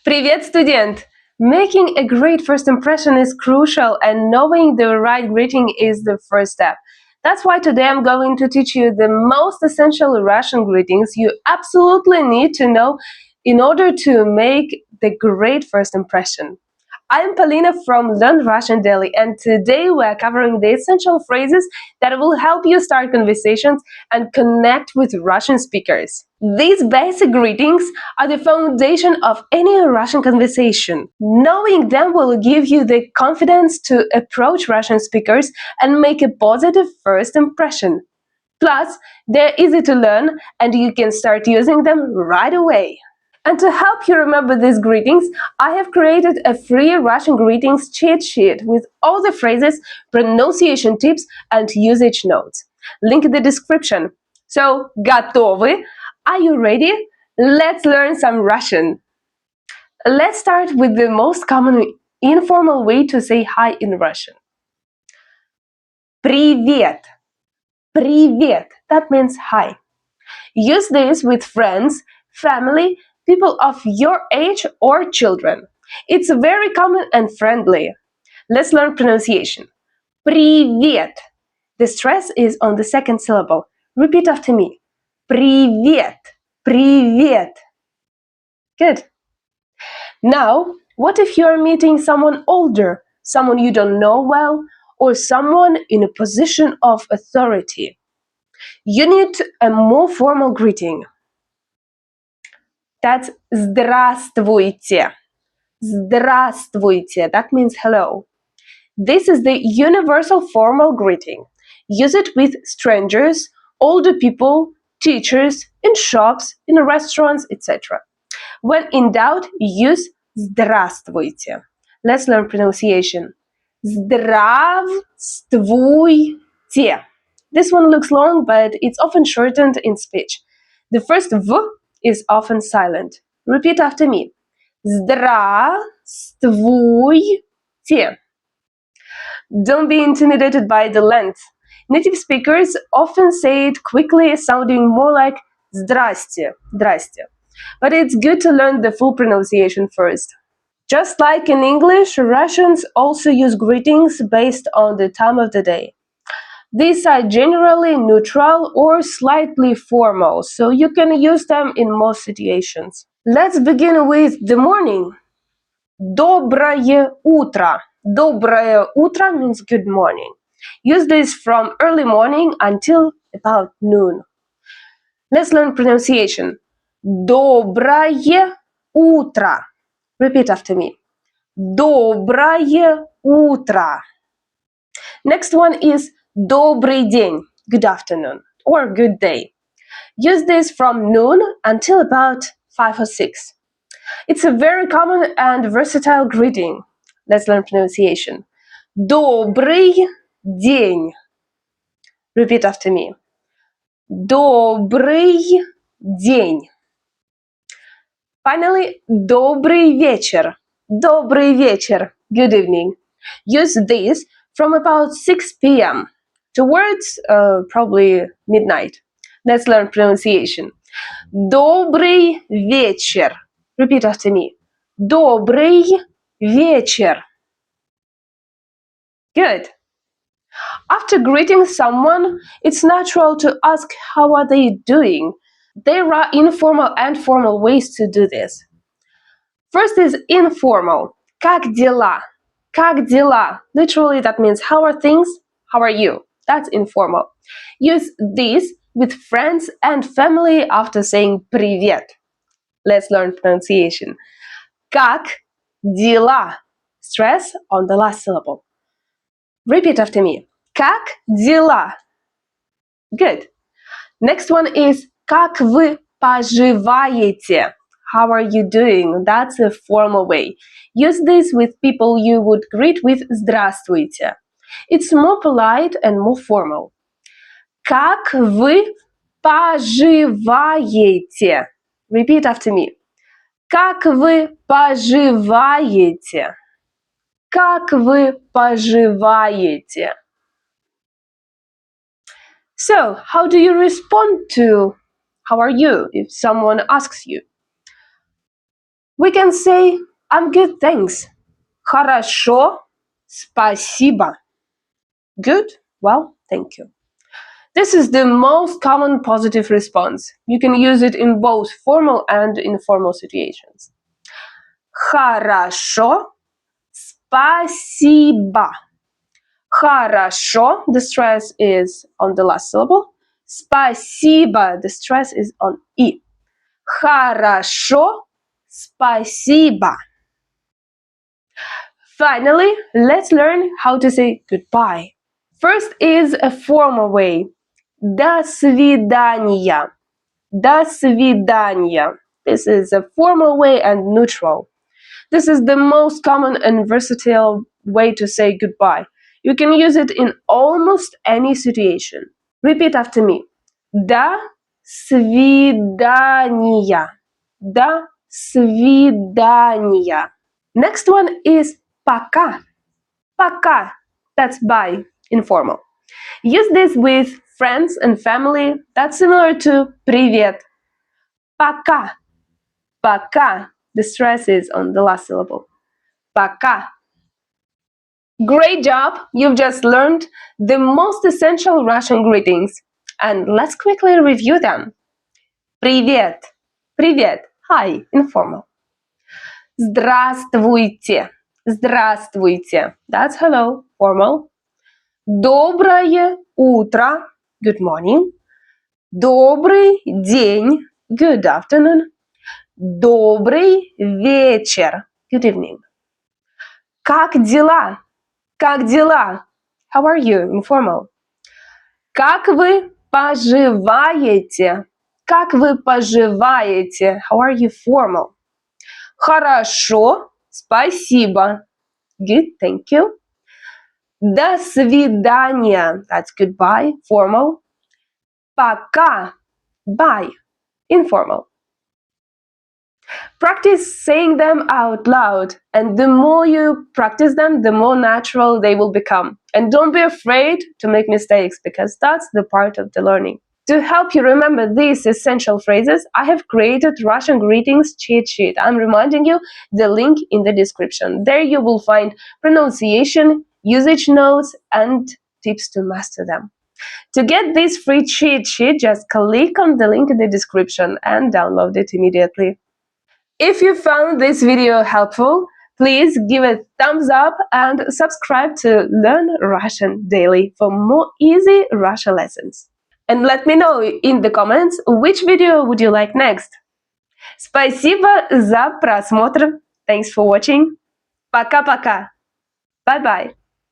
Привет, студент! Making a great first impression is crucial, and knowing the right greeting is the first step. That's why today I'm going to teach you the most essential Russian greetings you absolutely need to know in order to make the great first impression. I'm Polina from Learn Russian Daily, and today we're covering the essential phrases that will help you start conversations and connect with Russian speakers. These basic greetings are the foundation of any Russian conversation. Knowing them will give you the confidence to approach Russian speakers and make a positive first impression. Plus, they're easy to learn and you can start using them right away. And to help you remember these greetings, I have created a free Russian greetings cheat sheet with all the phrases, pronunciation tips, and usage notes. Link in the description. So, готовы? Are you ready? Let's learn some Russian. Let's start with the most common informal way to say hi in Russian. Привет. Привет. That means hi. Use this with friends, family, people of your age or children. It's very common and friendly. Let's learn pronunciation. Привет. The stress is on the second syllable. Repeat after me. Привет. Привет. Good. Now, what if you're meeting someone older, someone you don't know well, or someone in a position of authority? You need a more formal greeting. That's здравствуйте. Здравствуйте. That means hello. This is the universal formal greeting. Use it with strangers, older people, teachers, in shops, in restaurants, etc. When in doubt, use здравствуйте. Let's learn pronunciation. Здравствуйте. This one looks long, but it's often shortened in speech. The first V is often silent. Repeat after me. Здравствуйте. Don't be intimidated by the length. Native speakers often say it quickly, sounding more like здрасте, здрасте. But it's good to learn the full pronunciation first. Just like in English, Russians also use greetings based on the time of the day. These are generally neutral or slightly formal, so you can use them in most situations. Let's begin with the morning. Доброе утро. Доброе утро means good morning. Use this from early morning until about noon. Let's learn pronunciation. Доброе утро. Repeat after me. Доброе утро. Next one is добрый день, good afternoon, or good day. Use this from noon until about 5 or 6. It's a very common and versatile greeting. Let's learn pronunciation. Добрый день. Repeat after me. Добрый день. Finally, добрый вечер. Добрый вечер. Good evening. Use this from about 6 p.m. towards probably midnight. Let's learn pronunciation. Добрый вечер. Repeat after me. Добрый вечер. Good. After greeting someone, it's natural to ask how are they doing. There are informal and formal ways to do this. First is informal. Как дела? Как дела? Literally that means how are things? How are you? That's informal. Use this with friends and family after saying привет. Let's learn pronunciation. Как дела? Stress on the last syllable. Repeat after me. Как дела? Good. Next one is как вы поживаете? How are you doing? That's a formal way. Use this with people you would greet with здравствуйте. It's more polite and more formal. Как вы поживаете? Repeat after me. Как вы поживаете? Как вы поживаете? So, how do you respond to how are you if someone asks you? We can say, I'm good, thanks. Хорошо, спасибо. Good? Well, thank you. This is the most common positive response. You can use it in both formal and informal situations. Хорошо, спасибо. Хорошо, the stress is on the last syllable. Спасибо, the stress is on I. Хорошо, спасибо. Finally, let's learn how to say goodbye. First is a formal way. До свидания. До свидания. This is a formal way and neutral. This is the most common and versatile way to say goodbye. You can use it in almost any situation. Repeat after me. До свидания. До свидания. Next one is пока. Пока. That's bye, informal. Use this with friends and family. That's similar to привет. Пока. Пока. The stress is on the last syllable. Пока. Great job! You've just learned the most essential Russian greetings. And let's quickly review them. Привет. Привет. Hi, informal. Здравствуйте. Здравствуйте. That's hello, formal. Доброе утро. Good morning. Добрый день. Good afternoon. Добрый вечер. Good evening. Как дела? Как дела? How are you? Informal. Как вы поживаете? Как вы поживаете? How are you? Formal. Хорошо, спасибо. Good, thank you. До свидания. That's goodbye, formal. Пока. Bye, informal. Practice saying them out loud, and the more you practice them, the more natural they will become. And don't be afraid to make mistakes, because that's the part of the learning. To help you remember these essential phrases, I have created Russian greetings cheat sheet. I'm reminding you the link in the description. There you will find pronunciation, usage notes, and tips to master them. To get this free cheat sheet, just click on the link in the description and download it immediately. If you found this video helpful, please give a thumbs up and subscribe to Learn Russian Daily for more easy Russian lessons. And let me know in the comments, which video would you like next. Спасибо за просмотр. Thanks for watching. Пока-пока. Bye-bye.